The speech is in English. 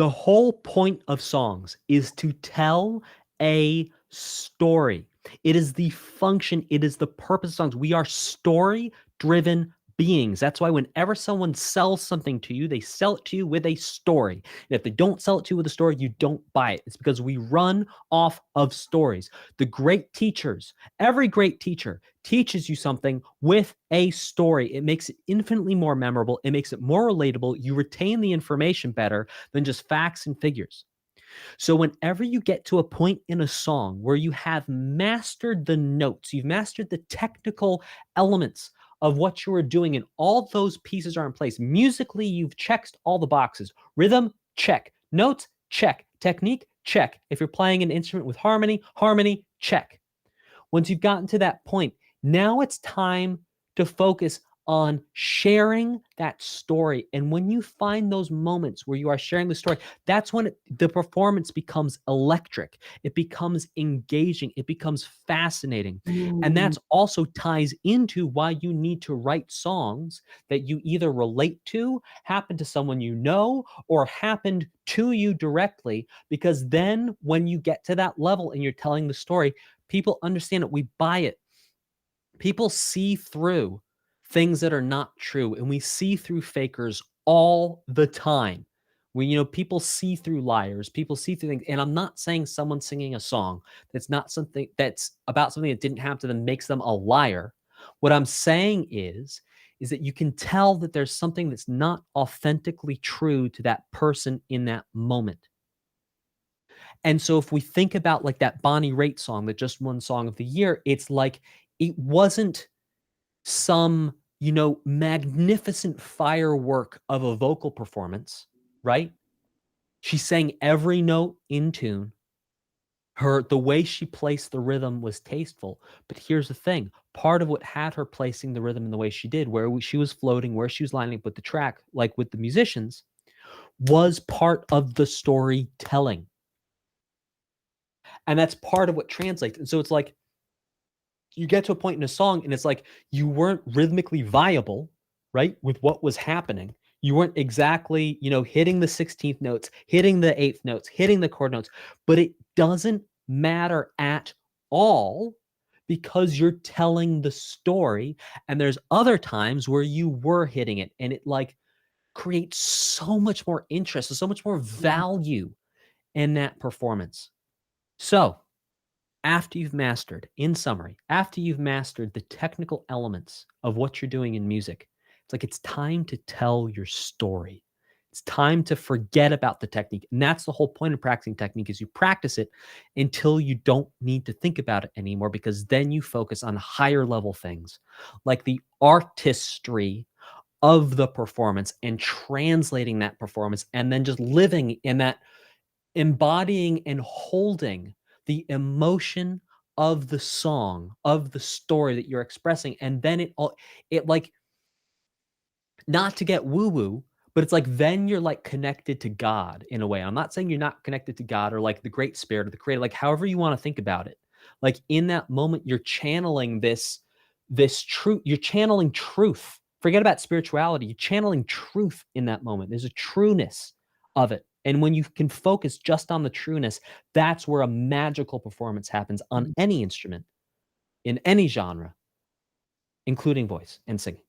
The whole point of songs is to tell a story. It is the function, it is the purpose of songs. We are story-driven beings. That's why whenever someone sells something to you, they sell it to you with a story. And if they don't sell it to you with a story, you don't buy it. It's because we run off of stories. The great teachers, every great teacher teaches you something with a story. It makes it infinitely more memorable. It makes it more relatable. You retain the information better than just facts and figures. So whenever you get to a point in a song where you have mastered the notes, you've mastered the technical elements of what you are doing, and all those pieces are in place. Musically, you've checked all the boxes. Rhythm, check. Notes, check. Technique, check. If you're playing an instrument with harmony, harmony, check. Once you've gotten to that point, now it's time to focus on sharing that story. And when you find those moments where you are sharing the story, that's when the performance becomes electric. It becomes engaging. It becomes fascinating. And that's also ties into why you need to write songs that you either relate to, happen to someone you know, or happened to you directly. Because then when you get to that level and you're telling the story, people understand it. We buy it. People see through things that are not true, and we see through fakers all the time. People see through liars, people see through things. And I'm not saying someone singing a song that's not something that's about something that didn't happen to them makes them a liar. What I'm saying is that you can tell that there's something that's not authentically true to that person in that moment. And so if we think about like that Bonnie Raitt song that just won Song of the Year, it's like it wasn't some, magnificent firework of a vocal performance, right? She sang every note in tune. The way she placed the rhythm was tasteful. But here's the thing. Part of what had her placing the rhythm in the way she did, where she was floating, where she was lining up with the track, like with the musicians, was part of the storytelling. And that's part of what translates. And so it's like, you get to a point in a song and it's like you weren't rhythmically viable, right, with what was happening. You weren't exactly, hitting the 16th notes, hitting the 8th notes, hitting the chord notes, but it doesn't matter at all because you're telling the story. And there's other times where you were hitting it and it like creates so much more interest and so much more value in that performance. So in summary, after you've mastered the technical elements of what you're doing in music, it's time to tell your story. It's time to forget about the technique. And that's the whole point of practicing technique is you practice it until you don't need to think about it anymore, because then you focus on higher level things like the artistry of the performance and translating that performance and then just living in that, embodying and holding the emotion of the song, of the story that you're expressing. And then it like, not to get woo-woo, but it's like then you're like connected to God in a way. I'm not saying you're not connected to God or like the great spirit or the creator, like however you want to think about it. Like in that moment, you're channeling this truth. You're channeling truth. Forget about spirituality. You're channeling truth in that moment. There's a trueness of it. And when you can focus just on the trueness, that's where a magical performance happens on any instrument, in any genre, including voice and singing.